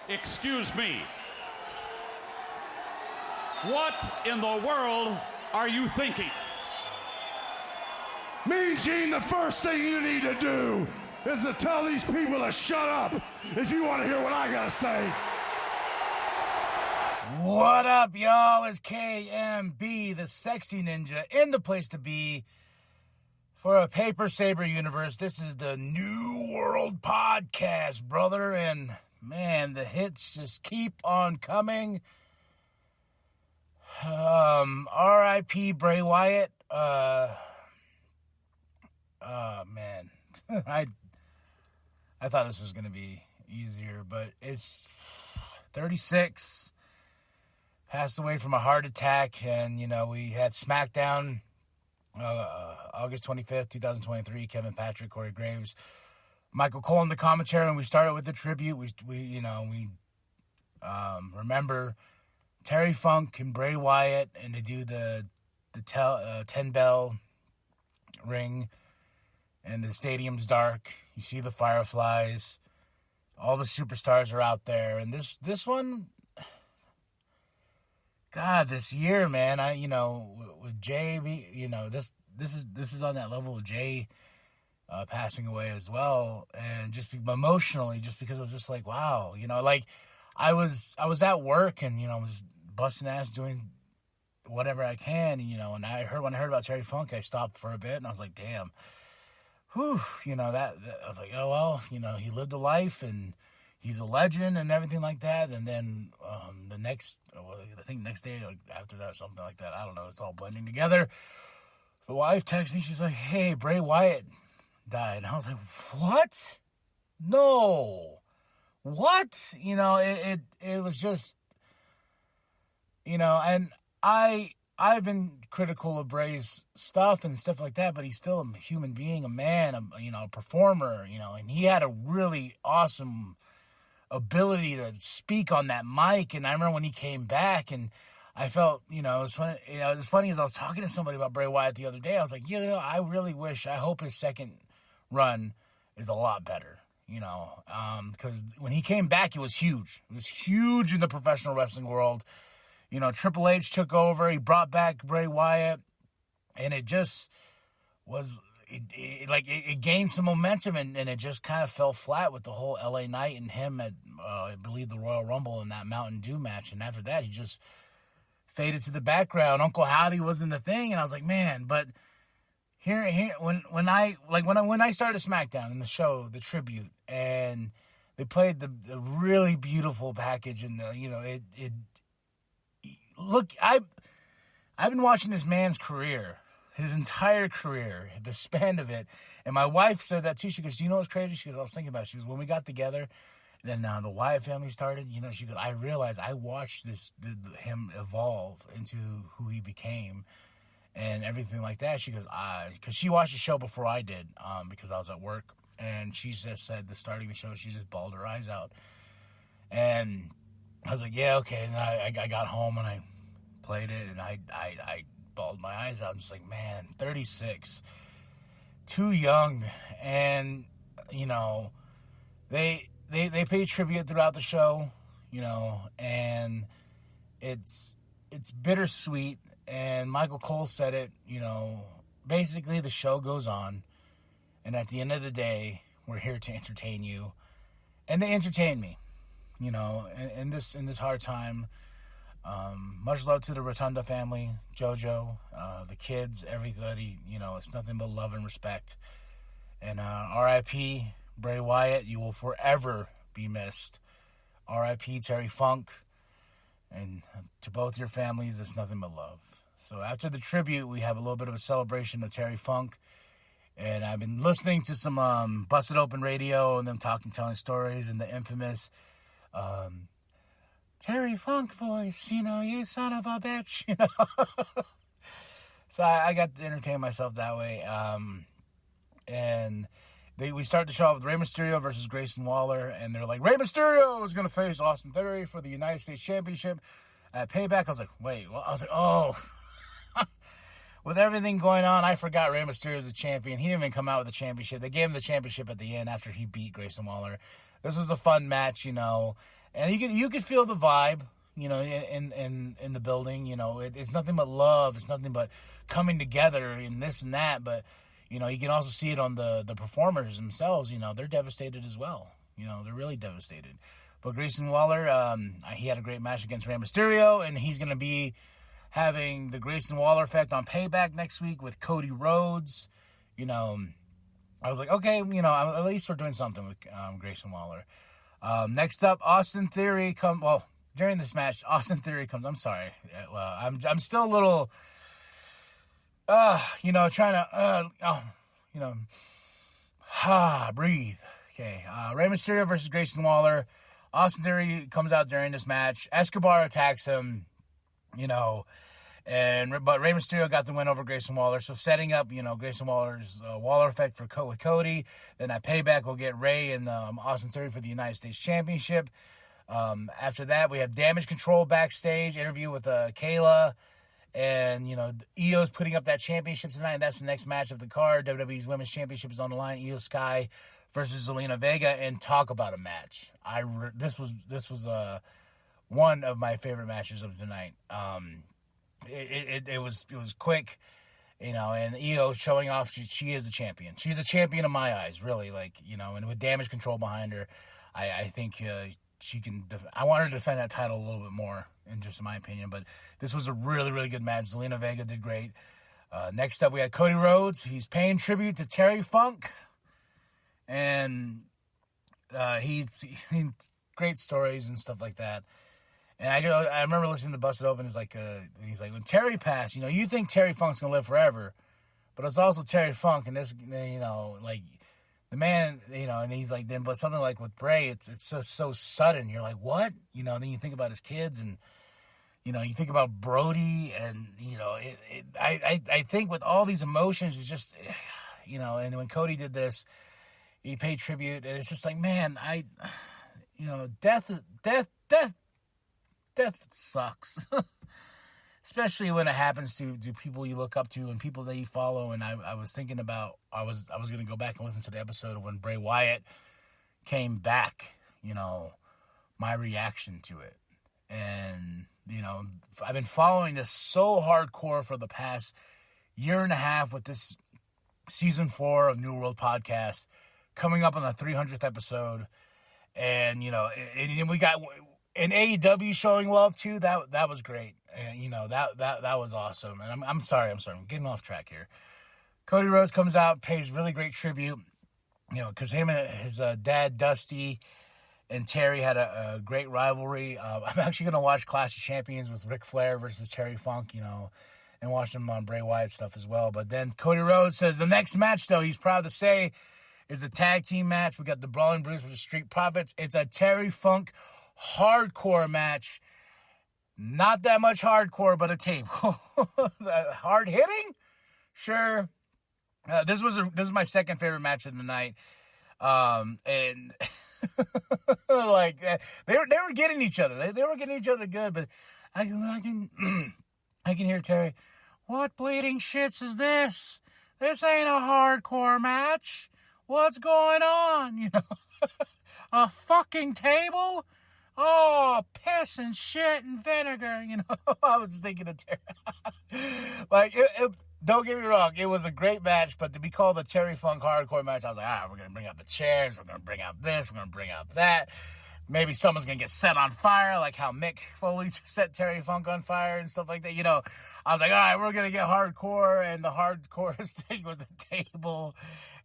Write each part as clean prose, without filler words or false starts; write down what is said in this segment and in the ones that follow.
Excuse me. What in the world are you thinking? Mean Gene, the first thing you need to do is to tell these people to shut up if you want to hear what I gotta say. What up, y'all? It's KMB, the sexy ninja, in the place to be for a Paper Saber universe. This is the New World Podcast, brother, and man, the hits just keep on coming. R.I.P. Bray Wyatt. Man, I thought this was gonna be easier, but it's 36. Passed away from a heart attack, and, we had SmackDown, August 25th, 2023, Kevin Patrick, Corey Graves, Michael Cole in the commentary, and we started with the tribute. We remember Terry Funk and Bray Wyatt, and they do the 10-bell ring, and the stadium's dark. You see the fireflies. All the superstars are out there, and this one... God, this year, man, with Jay, this is on that level of Jay passing away as well, and just emotionally, just because I was just like, wow, I was at work, and I was busting ass doing whatever I can, and when I heard about Terry Funk, I stopped for a bit, and I was like, damn, whew, that I was like, oh well, he lived a life, and he's a legend and everything like that. And then next day after that, something like that. I don't know. It's all blending together. The wife texts me. She's like, hey, Bray Wyatt died. And I was like, what? No. What? It was just, and I've been critical of Bray's stuff and stuff like that, but he's still a human being, a man, a performer, and he had a really awesome ability to speak on that mic. And I remember when he came back, and I felt, it was funny. It was funny as I was talking to somebody about Bray Wyatt the other day. I was like, I hope his second run is a lot better, because when he came back, it was huge. It was huge in the professional wrestling world. Triple H took over. He brought back Bray Wyatt, and it just was... It gained some momentum, and it just kind of fell flat with the whole LA Knight and him at, I believe, the Royal Rumble in that Mountain Dew match. And after that, he just faded to the background. Uncle Howdy was in the thing, and I was like, man. But here, when I started SmackDown in the show, the tribute, and they played the really beautiful package, and look, I've been watching this man's career. His entire career, the span of it. And my wife said that too. She goes, you know what's crazy? She goes, I was thinking about it. She goes, when we got together, then the Wyatt family started, she goes, I realized I watched him evolve into who he became and everything like that. She goes, because she watched the show before I did, because I was at work. And she just said, starting the show, she just bawled her eyes out. And I was like, yeah, okay. And I got home and I played it, and I bawled my eyes out. I'm just like, man, 36, too young. And they pay tribute throughout the show, and it's bittersweet. And Michael Cole said it, basically the show goes on, and at the end of the day, we're here to entertain you, and they entertain me, in this hard time. Much love to the Rotunda family, JoJo, the kids, everybody. It's nothing but love and respect. And R.I.P. Bray Wyatt, you will forever be missed. R.I.P. Terry Funk. And to both your families, it's nothing but love. So after the tribute, we have a little bit of a celebration of Terry Funk. And I've been listening to some Busted Open Radio and them telling stories, and the infamous... Terry Funk voice, you son of a bitch, So I got to entertain myself that way. And we start the show off with Rey Mysterio versus Grayson Waller, and they're like, Rey Mysterio is going to face Austin Theory for the United States Championship at Payback. I was like, wait, well, I was like, oh. With everything going on, I forgot Rey Mysterio is the champion. He didn't even come out with the championship. They gave him the championship at the end after he beat Grayson Waller. This was a fun match, you know, and you could feel the vibe, you know, in the building. You know, it's nothing but love. It's nothing but coming together and this and that. But you know, you can also see it on the performers themselves. You know, they're devastated as well. You know, they're really devastated. But Grayson Waller, he had a great match against Rey Mysterio, and he's going to be having the Grayson Waller effect on Payback next week with Cody Rhodes. You know, I was like, okay, you know, at least we're doing something with Grayson Waller. Next up, Austin Theory during this match, Austin Theory comes. I'm sorry. Well, I'm still a little, you know, trying to, you know, breathe. Okay, Rey Mysterio versus Grayson Waller. Austin Theory comes out during this match. Escobar attacks him, you know, but Rey Mysterio got the win over Grayson Waller. So setting up, you know, Grayson Waller's Waller effect with Cody. Then at Payback, we'll get Rey and Austin Theory for the United States Championship. After that, we have Damage Control backstage interview with Kayla. And, you know, Io's putting up that championship tonight. And that's the next match of the card. WWE's Women's Championship is on the line. Io Sky versus Zelina Vega, and talk about a match. This was one of my favorite matches of the night. It was quick, you know, and Io showing off she is a champion. She's a champion in my eyes, really. Like, you know, and with Damage Control behind her, I think she can. I want her to defend that title a little bit more, in just my opinion. But this was a really, really good match. Zelina Vega did great. Next up, we had Cody Rhodes. He's paying tribute to Terry Funk. And he's great stories and stuff like that. And I remember listening to Busted Open. He's like, when Terry passed, you know, you think Terry Funk's gonna live forever, but it's also Terry Funk, and this, you know, like the man, you know, and he's like, then, but something like with Bray, it's just so sudden. You're like, what? You know, and then you think about his kids, and you know, you think about Brody, and you know, I think with all these emotions, it's just, you know, and when Cody did this. He paid tribute, and it's just like, man, you know, death sucks, especially when it happens to people you look up to and people that you follow. And I was thinking about, I was going to go back and listen to the episode of when Bray Wyatt came back, you know, my reaction to it. And, you know, I've been following this so hardcore for the past year and a half with this season 4 of New World Podcast. Coming up on the 300th episode, and you know, and we got an AEW showing love too. That was great, and you know that was awesome. And I'm sorry, I'm getting off track here. Cody Rhodes comes out, pays really great tribute, you know, because him and his dad Dusty and Terry had a great rivalry. I'm actually gonna watch Clash of Champions with Ric Flair versus Terry Funk, you know, and watch them on Bray Wyatt stuff as well. But then Cody Rhodes says the next match, though, he's proud to say, is the tag team match. We got the Brawling Brutes versus Street Profits. It's a Terry Funk hardcore match. Not that much hardcore, but a tape. Hard hitting? Sure. This is my second favorite match of the night. And like they were getting each other. They were getting each other good, but I can hear Terry. What bleeding shits is this? This ain't a hardcore match. What's going on? You know, a fucking table? Oh, piss and shit and vinegar. You know, I was thinking of Terry. Like, don't get me wrong, it was a great match, but to be called a Terry Funk hardcore match, I was like, we're going to bring out the chairs, we're going to bring out this, we're going to bring out that. Maybe someone's going to get set on fire, like how Mick Foley set Terry Funk on fire and stuff like that. You know, I was like, all right, we're going to get hardcore, and the hardcore thing was the table.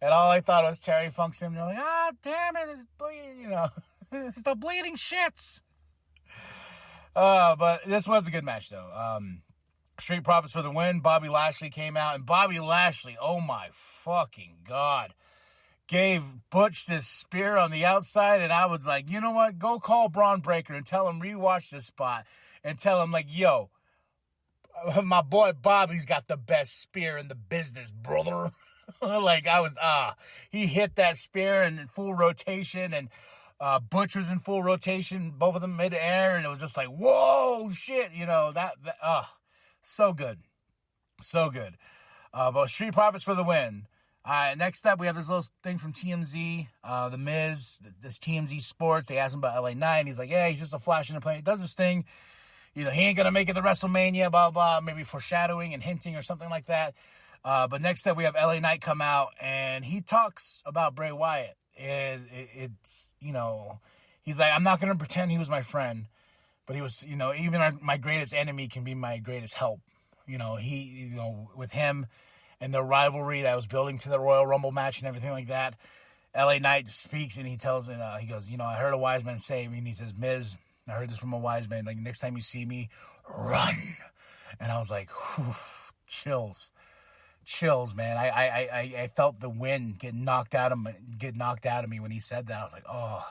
And all I thought was Terry Funk's him. They're like, damn it, it's bleeding, you know. It's the bleeding shits. But this was a good match, though. Street Profits for the win. Bobby Lashley came out, and Bobby Lashley, oh my fucking God, gave Butch this spear on the outside, and I was like, you know what? Go call Braun Breaker and tell him rewatch this spot and tell him, like, yo, my boy Bobby's got the best spear in the business, brother. Like, I was, he hit that spear in full rotation, and Butch was in full rotation, both of them mid-air, and it was just like, whoa, shit, you know, so good. So good. But Street Profits for the win. Next up, we have this little thing from TMZ, The Miz, this TMZ Sports. They asked him about LA Knight, and he's like, yeah, he's just a flash in the plane. He does this thing. He ain't going to make it to WrestleMania, blah, blah, maybe foreshadowing and hinting or something like that. But next up, we have LA Knight come out, and he talks about Bray Wyatt. It's he's like, I'm not going to pretend he was my friend, but he was, even my greatest enemy can be my greatest help. With him and the rivalry that was building to the Royal Rumble match and everything like that, LA Knight speaks and he tells, he goes, I heard a wise man say, and he says, Miz, I heard this from a wise man, like, next time you see me, run. And I was like, whew, chills, man. I felt the wind get knocked out of me when he said that. I was like, oh.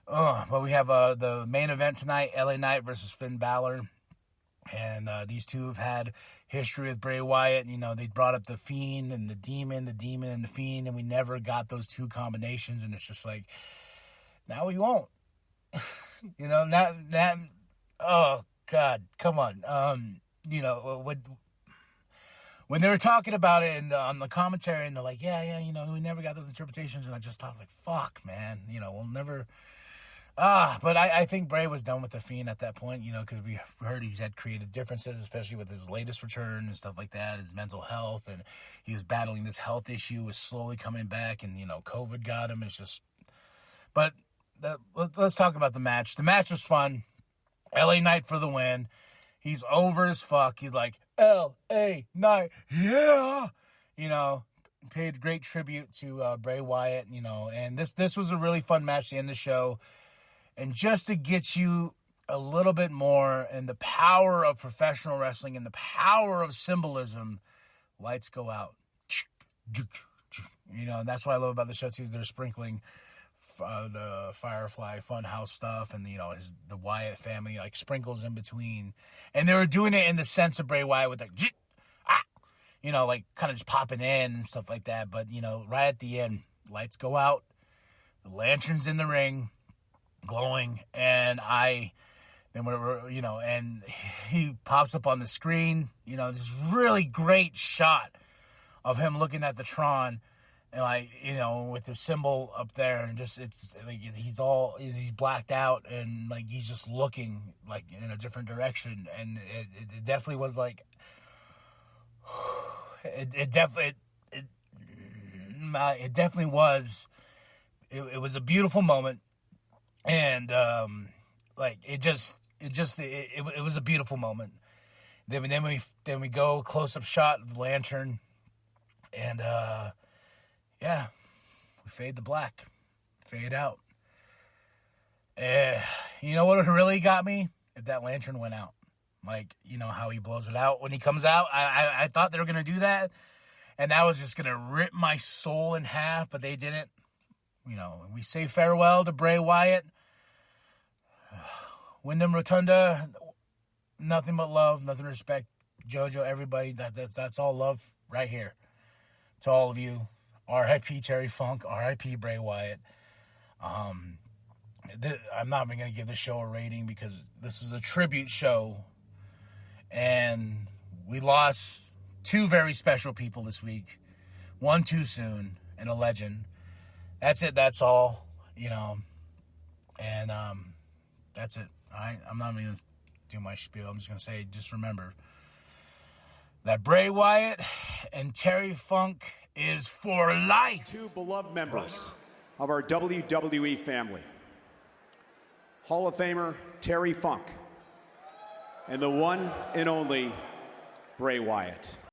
But we have the main event tonight, LA Knight versus Finn Balor. And these two have had history with Bray Wyatt. They brought up the Fiend and the Demon and the Fiend, and we never got those two combinations. And it's just like, now we won't. Oh, God, come on. When they were talking about it on the commentary, and they're like, yeah, we never got those interpretations. And I just thought, like, fuck, man, we'll never... but I think Bray was done with the Fiend at that point, because we heard he's had creative differences, especially with his latest return and stuff like that, his mental health, and he was battling this health issue, was slowly coming back, and, COVID got him. It's just... But let's talk about the match. The match was fun. LA Knight for the win. He's over as fuck. He's like, LA Knight, yeah! Paid great tribute to Bray Wyatt, and this was a really fun match to end the show. And just to get you a little bit more in the power of professional wrestling and the power of symbolism, lights go out. And that's what I love about the show too, is they're sprinkling the Firefly Funhouse stuff and, the Wyatt family, like, sprinkles in between. And they were doing it in the sense of Bray Wyatt with, like, like, kind of just popping in and stuff like that. But, right at the end, lights go out, the lantern's in the ring, glowing, and and he pops up on the screen, this really great shot of him looking at the Tron, and, like, with the symbol up there, and just, it's like he's blacked out, and, like, he's just looking, like, in a different direction, and it definitely was like, it definitely was, it was a beautiful moment. And, it was a beautiful moment. Then we go close-up shot of the lantern, and, we fade to black, fade out. You know what really got me? If that lantern went out. Like, how he blows it out when he comes out. I thought they were going to do that, and that was just going to rip my soul in half, but they didn't. We say farewell to Bray Wyatt. Wyndham Rotunda, nothing but love, nothing but respect. JoJo, everybody, that's all love right here. To all of you. R.I.P. Terry Funk, R.I.P. Bray Wyatt. I'm not even going to give the show a rating because this was a tribute show. And we lost two very special people this week. One too soon, and a legend. That's it, that's all, And that's it, all right? I'm not even going to do my spiel. I'm just going to say, just remember that Bray Wyatt and Terry Funk is for life. Two beloved members of our WWE family. Hall of Famer Terry Funk and the one and only Bray Wyatt.